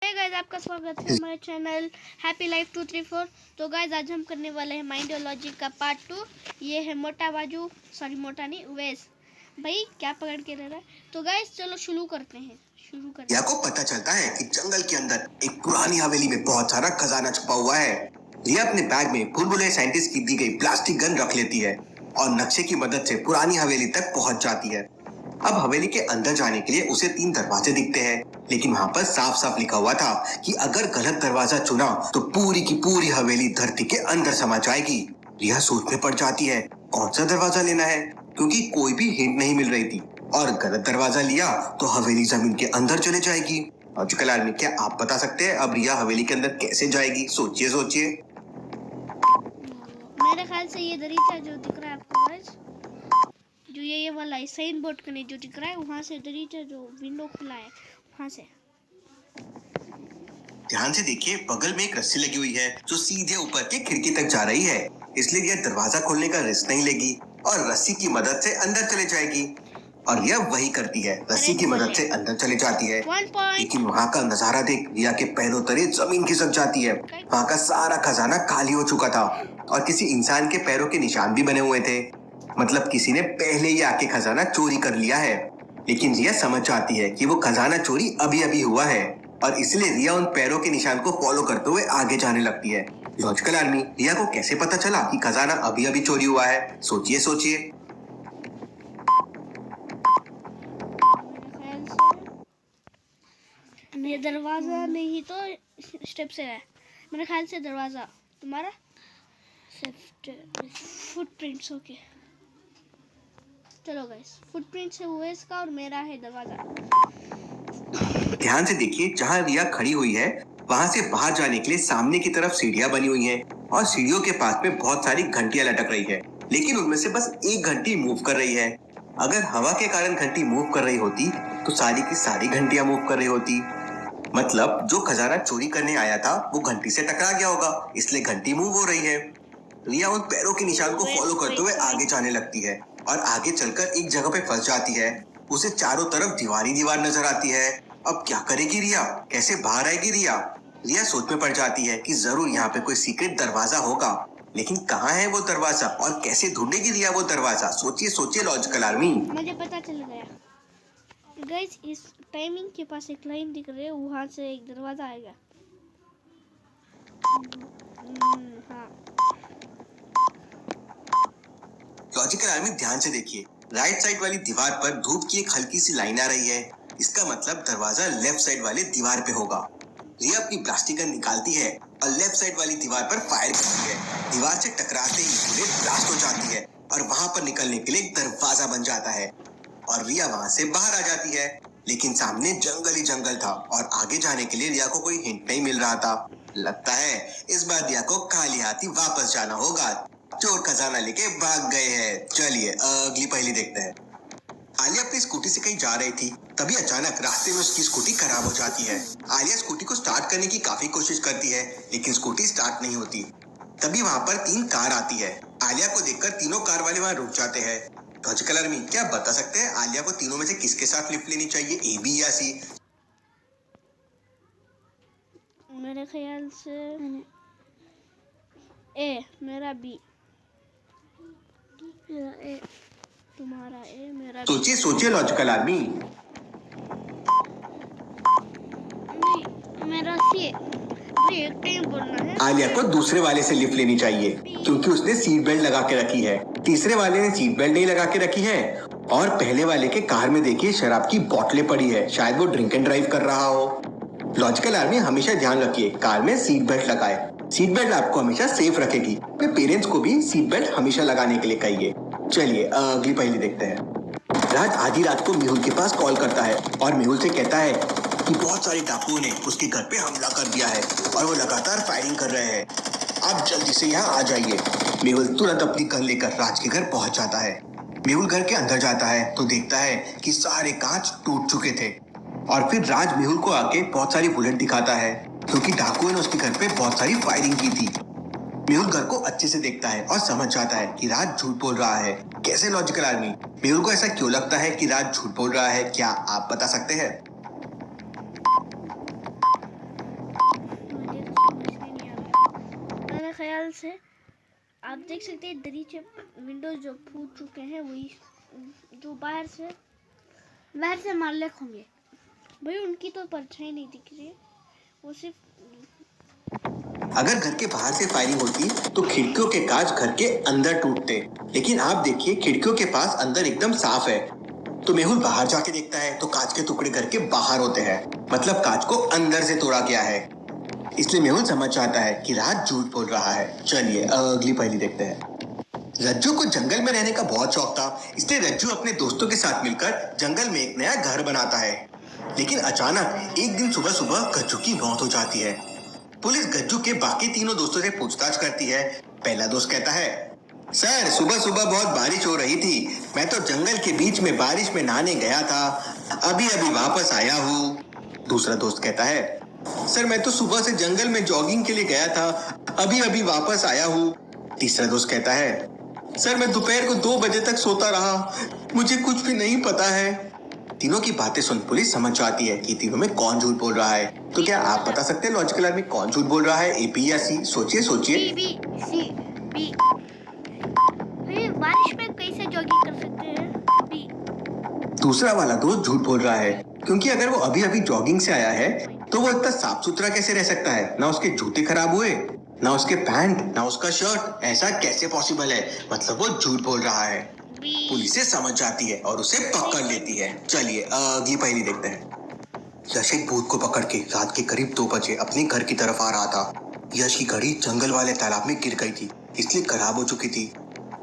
Guys, आपका स्वागत है हमारे चैनल हैप्पी लाइफ 234। तो गाइस, आज हम करने वाले हैं माइंड और लॉजिक का पार्ट 2। ये है मोटा बाजू, सॉरी मोटा नहीं, उवैस भाई क्या पकड़ के रह रहा है। तो गाइस चलो शुरू करते हैं। रिया को पता चलता है कि जंगल के अंदर एक पुरानी हवेली में बहुत सारा खजाना छुपा हुआ है। रिया अपने बैग में बुलबुले साइंटिस्ट की दी गई प्लास्टिक गन रख लेती है और नक्शे की मदद से पुरानी हवेली तक पहुंच जाती है। अब हवेली के अंदर जाने के लिए उसे 3 दरवाजे दिखते हैं, लेकिन वहाँ पर साफ साफ लिखा हुआ था कि अगर गलत दरवाजा चुना तो पूरी की पूरी हवेली धरती के अंदर समा जाएगी। रिया सोच में पड़ जाती है कौन सा दरवाजा लेना है, क्योंकि कोई भी हिंट नहीं मिल रही थी और गलत दरवाजा लिया तो हवेली जमीन के अंदर चले जाएगी। लॉजिकल आर्मी, क्या आप बता सकते हैं अब रिया हवेली के अंदर कैसे जाएगी? सोचिए सोचिए। मेरे ख्याल से ये दरीचा जो दिख रहा है आपको गाइस, जो ये वाला साइन बोर्ड का नहीं जो दिख रहा है, वहाँ से दरीचा जो विंडो खुला है वहाँ से। ध्यान से देखिए, बगल में एक रस्सी लगी हुई है जो सीधे ऊपर के खिड़की तक जा रही है, इसलिए यह दरवाजा खोलने का रिस्क नहीं लेगी और रस्सी की मदद से अंदर चले जाएगी। और यह वही करती है, रस्सी की मदद से अंदर चली जाती है। लेकिन वहाँ का नजारा देख रिया के पैरों तले जमीन खिसक जाती है। वहाँ का सारा खजाना खाली हो चुका था और किसी इंसान के पैरों के निशान भी बने हुए थे, मतलब किसी ने पहले ही आके खजाना चोरी कर लिया है। लेकिन रिया समझ जाती है कि वो खजाना चोरी अभी अभी हुआ है और इसलिए रिया उन पैरों के निशान को फॉलो करते हुए आगे जाने लगती है। लॉजिकल आर्मी, रिया को कैसे पता चला कि खजाना अभी अभी चोरी हुआ है? सोचिए सोचिए। ये दरवाजा नहीं तो स्टेप से है मेरे ख्याल से। दरवाजा तुम्हारा फुटप्रिंट्स। ओके चलो गाइस, फुटप्रिंट्स है उवैस का और मेरा है दरवाजा। ध्यान से देखिए, जहाँ रिया खड़ी हुई है वहाँ से बाहर जाने के लिए सामने की तरफ सीढ़ियाँ बनी हुई हैं और सीढ़ियों के पास में बहुत सारी घंटियां लटक रही है, लेकिन उनमें से बस एक घंटी मूव कर रही है। अगर हवा के कारण घंटी मूव कर रही होती तो सारी की सारी घंटियां मूव कर रही होती, मतलब जो खजाना चोरी करने आया था वो घंटी से टकरा गया होगा, इसलिए घंटी मूव हो रही है। रिया उन पैरों के निशान को फॉलो करते हुए आगे जाने लगती है और आगे चलकर एक जगह पे फंस जाती है। उसे चारों तरफ दीवार ही दीवार नजर आती है। अब क्या करेगी रिया? कैसे बाहर आएगी रिया? रिया सोच में पड़ जाती है कि जरूर यहाँ पे कोई सीक्रेट दरवाजा होगा, लेकिन कहाँ है वो दरवाजा और कैसे ढूंढेगी रिया वो दरवाजा? सोचिए सोचिए लॉजिकल आर्मी। मुझे पता चल गया गाइस, इस टाइमिंग के पास एक लाइन दिख रही है, वहाँ से एक दरवाजा आएगा। हाँ। लॉजिकल आर्मी, ध्यान से देखिए, राइट साइड वाली दीवार पर धूप की एक हल्की सी लाइन आ रही है, इसका मतलब दरवाजा लेफ्ट साइड वाले दीवार पे होगा। रिया अपनी प्लास्टिक गन निकालती है और लेफ्ट साइड वाली दीवार पर फायर करती है। दीवार से टकराते ही बुलेट ब्लास्ट हो जाती है और वहां पर निकलने के लिए एक दरवाजा बन जाता है और रिया वहां से बाहर आ जाती है। लेकिन सामने जंगल ही जंगल था और आगे जाने के लिए रिया को कोई हिंट नहीं मिल रहा था। लगता है इस बार रिया को खाली हाथी वापस जाना होगा। चोर खजाना लेके भाग गए हैं। चलिए अगली पहेली देखते हैं। आलिया अपनी स्कूटी से कहीं जा रही थी, तभी अचानक रास्ते में उसकी स्कूटी खराब हो जाती है। आलिया स्कूटी को स्टार्ट करने की काफी कोशिश करती है, लेकिन स्कूटी स्टार्ट नहीं होती। तभी वहाँ पर 3 कार आती है। आलिया को देखकर तीनों कार वाले वहाँ रुक जाते हैं। लॉजिकल आर्मी, क्या बता सकते हैं आलिया को तीनों में से किसके साथ लिफ्ट लेनी चाहिए, ए, बी या सी? मेरे ख्याल से ए, मेरा बी। मेरा ए, तुम्हारा ए, मेरा सोचिए सोचिए लॉजिकल आर्मी। नहीं, मेरा सी। एक टाइम बोलना है। आलिया को दूसरे वाले से लिफ्ट लेनी चाहिए क्योंकि उसने सीट बेल्ट लगा के रखी है। तीसरे वाले ने सीट बेल्ट नहीं लगा के रखी है और पहले वाले के कार में देखिए शराब की बोतलें पड़ी है, शायद वो ड्रिंक एंड ड्राइव कर रहा हो। लॉजिकल आर्मी, हमेशा ध्यान रखिए, कार में सीट बेल्ट लगाए। सीट बेल्ट आपको हमेशा सेफ रखेगी। अपने पेरेंट्स को भी सीट बेल्ट हमेशा लगाने के लिए कहिए। चलिए अगली पहेली देखते हैं। राज आधी रात को मेहुल के पास कॉल करता है और मेहुल से कहता है कि बहुत सारे डाकुओं ने उसके घर पे हमला कर दिया है और वो लगातार फायरिंग कर रहे हैं, आप जल्दी से यहाँ आ जाइए। मेहुल तुरंत अपनी गन लेकर राज के घर पहुंच जाता है। मेहुल घर के अंदर जाता है तो देखता है कि सारे कांच टूट चुके थे और फिर राज मेहुल को आके बहुत सारी बुलेट दिखाता है क्योंकि डाकुओं ने उसके घर पे बहुत सारी फायरिंग की थी। मेहुल घर को अच्छे से देखता है और समझ जाता है कि राज झूठ बोल रहा है। कैसे लॉजिकल आर्मी? मेहुल को ऐसा क्यों लगता है कि राज झूठ बोल रहा है, क्या आप बता सकते हैं? ख्याल से आप देख सकते हैं दरीचे विंडोज जो फूट चुके हैं, वही जो बाहर से मालिक होंगे भाई, उनकी तो परछाई नहीं दिख रही है, वो सिर्फ अगर घर के बाहर से फायरिंग होती तो खिड़कियों के कांच घर के अंदर टूटते, लेकिन आप देखिए खिड़कियों के पास अंदर एकदम साफ है। तो मेहुल बाहर जाके देखता है तो कांच के टुकड़े घर के बाहर होते हैं, मतलब कांच को अंदर से तोड़ा गया है। इसलिए मेहुल समझ जाता है कि राज झूठ बोल रहा है। चलिए अगली पहेली देखते हैं। रज्जू को जंगल में रहने का बहुत शौक था, इसलिए रज्जू अपने दोस्तों के साथ मिलकर जंगल में एक नया घर बनाता है। लेकिन अचानक एक दिन सुबह सुबह गज्जू की मौत हो जाती है। पुलिस गज्जू के बाकी तीनों दोस्तों से पूछताछ करती है। पहला दोस्त कहता है, सर सुबह सुबह बहुत बारिश हो रही थी, मैं तो जंगल के बीच में बारिश में नहाने गया था, अभी अभी वापस आया हूँ। दूसरा दोस्त कहता है, सर मैं तो सुबह से जंगल में जॉगिंग के लिए गया था, अभी अभी वापस आया हूँ। तीसरा दोस्त कहता है, सर मैं दोपहर को 2 बजे तक सोता रहा, मुझे कुछ भी नहीं पता है। तीनों की बातें सुन पुलिस समझ जाती है कि तीनों में कौन झूठ बोल रहा है। तो क्या आप बता सकते हैं लॉजिकल आर्मी कौन झूठ बोल रहा है, ए बी या सी? सोचिए सोचिए। B C B. भाई बारिश में कैसे जॉगिंग कर सकते हैं? बी। दूसरा वाला दोस्त झूठ बोल रहा है, क्योंकि अगर वो अभी अभी जॉगिंग से आया है तो वो इतना साफ सुथरा कैसे रह सकता है? ना उसके जूते खराब हुए, ना उसके पैंट, ना उसका शर्ट, ऐसा कैसे पॉसिबल है? मतलब वो झूठ बोल रहा है। पुलिस समझ जाती है और उसे पकड़ लेती है। चलिए अगली पहेली देखते हैं। यश एक भूत को पकड़ के रात के करीब 2 बजे अपने घर की तरफ आ रहा था। यश की घड़ी जंगल वाले तालाब में गिर गई थी, इसलिए खराब हो चुकी थी।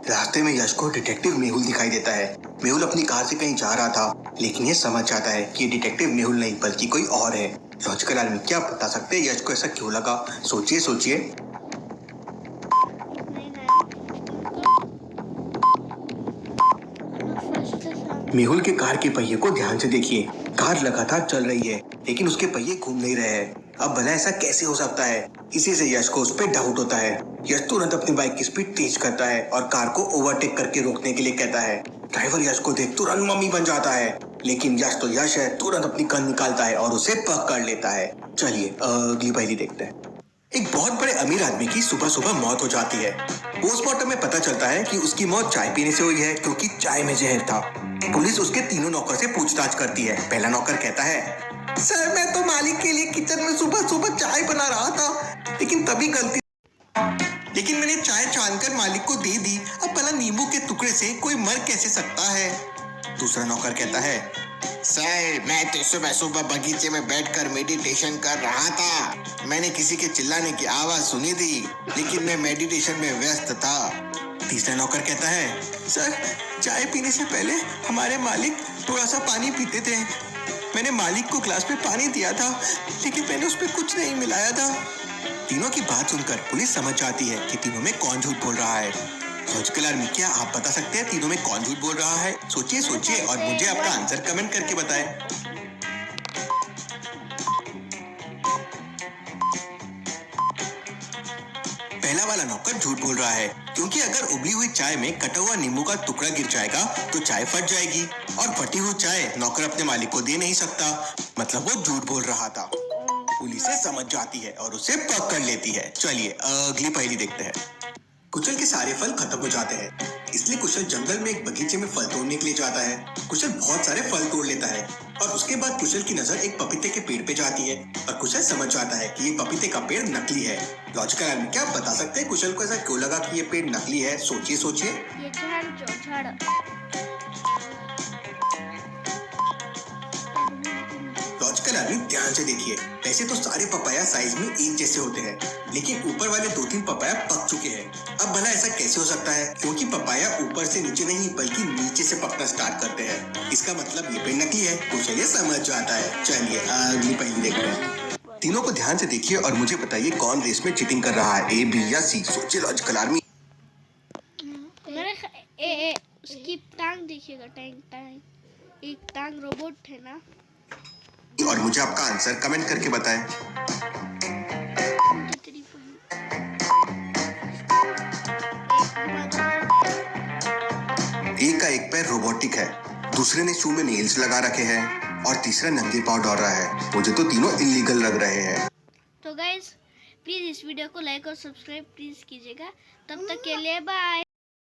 रास्ते में यश को डिटेक्टिव मेहुल दिखाई देता है। मेहुल अपनी कार से कहीं जा रहा था, लेकिन ये समझ जाता है कि ये डिटेक्टिव मेहुल नहीं बल्कि कोई और है। लॉजिकल आदमी क्या बता सकते हैं यश को ऐसा क्यों लगा? सोचिए सोचिए। मेहुल के कार के पहिए को ध्यान से देखिए। कार लगातार चल रही है, लेकिन उसके पहिए घूम नहीं रहे हैं। अब भला ऐसा कैसे हो सकता है? इसी से यश को उस पर डाउट होता है। यश तुरंत अपनी बाइक की स्पीड तेज करता है और कार को ओवरटेक करके रोकने के लिए कहता है। ड्राइवर यश को देख तुरंत मम्मी बन जाता है, लेकिन यश तो यश है, तुरंत अपनी गन निकालता है और उसे पकड़ लेता है। चलिए अगली पहेली देखते हैं। एक बहुत बड़े अमीर आदमी की सुबह सुबह मौत हो जाती है। पोस्टमार्टम में पता चलता है कि उसकी मौत चाय पीने से हुई है, क्योंकि चाय में जहर था। पुलिस उसके तीनों नौकर से पूछताछ करती है। पहला नौकर कहता है, सर मैं तो मालिक के लिए किचन में सुबह सुबह चाय बना रहा था, लेकिन मैंने चाय छानकर मालिक को दे दी। अब भला नींबू के टुकड़े से कोई मर कैसे सकता है? दूसरा नौकर कहता है, सर मैं तो सुबह सुबह बगीचे में बैठकर मेडिटेशन कर रहा था, मैंने किसी के चिल्लाने की आवाज सुनी थी, लेकिन मैं मेडिटेशन में व्यस्त था। तीसरा नौकर कहता है, सर चाय पीने से पहले हमारे मालिक थोड़ा सा पानी पीते थे, मैंने मालिक को ग्लास में पानी दिया था, लेकिन मैंने उसमें कुछ नहीं मिलाया था। तीनों की बात सुनकर पुलिस समझ जाती है कि तीनों में कौन झूठ बोल रहा है। लॉजिकल आर्मी क्या आप बता सकते हैं तीनों में कौन झूठ बोल रहा है? सोचिए सोचिए और मुझे आपका आंसर कमेंट करके बताएं। पहला वाला नौकर झूठ बोल रहा है, क्योंकि अगर उबली हुई चाय में कटा हुआ नींबू का टुकड़ा गिर जाएगा तो चाय फट जाएगी, और फटी हुई चाय नौकर अपने मालिक को दे नहीं सकता, मतलब वो झूठ बोल रहा था। पुलिस समझ जाती है और उसे पकड़ लेती है। चलिए अगली पहेली देखते हैं। कुशल के सारे फल खत्म हो जाते हैं, इसलिए कुशल जंगल में एक बगीचे में फल तोड़ने के लिए जाता है। कुशल बहुत सारे फल तोड़ लेता है और उसके बाद कुशल की नजर एक पपीते के पेड़ पे जाती है और कुशल समझ जाता है कि ये पपीते का पेड़ नकली है। लॉजिकल आदमी क्या आप बता सकते हैं कुशल को ऐसा क्यों लगा कि ये पेड़ नकली है? सोचिए सोचिए। ये झाड़ लॉजिकल आदमी ध्यान से देखिए। वैसे तो सारे पपाया साइज में एक जैसे होते हैं, लेकिन ऊपर वाले 2-3 पपाया पक चुके हैं। अब भला ऐसा कैसे हो सकता है? क्योंकि पपाया ऊपर से नीचे नहीं बल्कि नीचे से पकना स्टार्ट करते हैं। इसका मतलब ये पेड़ नकली है। कुशल ये समझ जाता है। चलिए अगली पहेली देखते हैं। तीनों को ध्यान से देखिए और मुझे बताइए कौन रेस में चीटिंग कर रहा है, ए बी या सी? सोचिए लॉजिकल आर्मी। उसकी टांग देखिएगा, टांग एक टांग रोबोट है ना। और मुझे आपका आंसर कमेंट करके बताएं। एक का एक पैर रोबोटिक है, दूसरे ने शू में नेल्स लगा रखे हैं और तीसरा नंगे पांव दौड़ रहा है। मुझे तो तीनों इलीगल लग रहे हैं। तो गाइस प्लीज़ इस वीडियो को लाइक और सब्सक्राइब प्लीज़ कीजिएगा। तब तक के लिए बाय।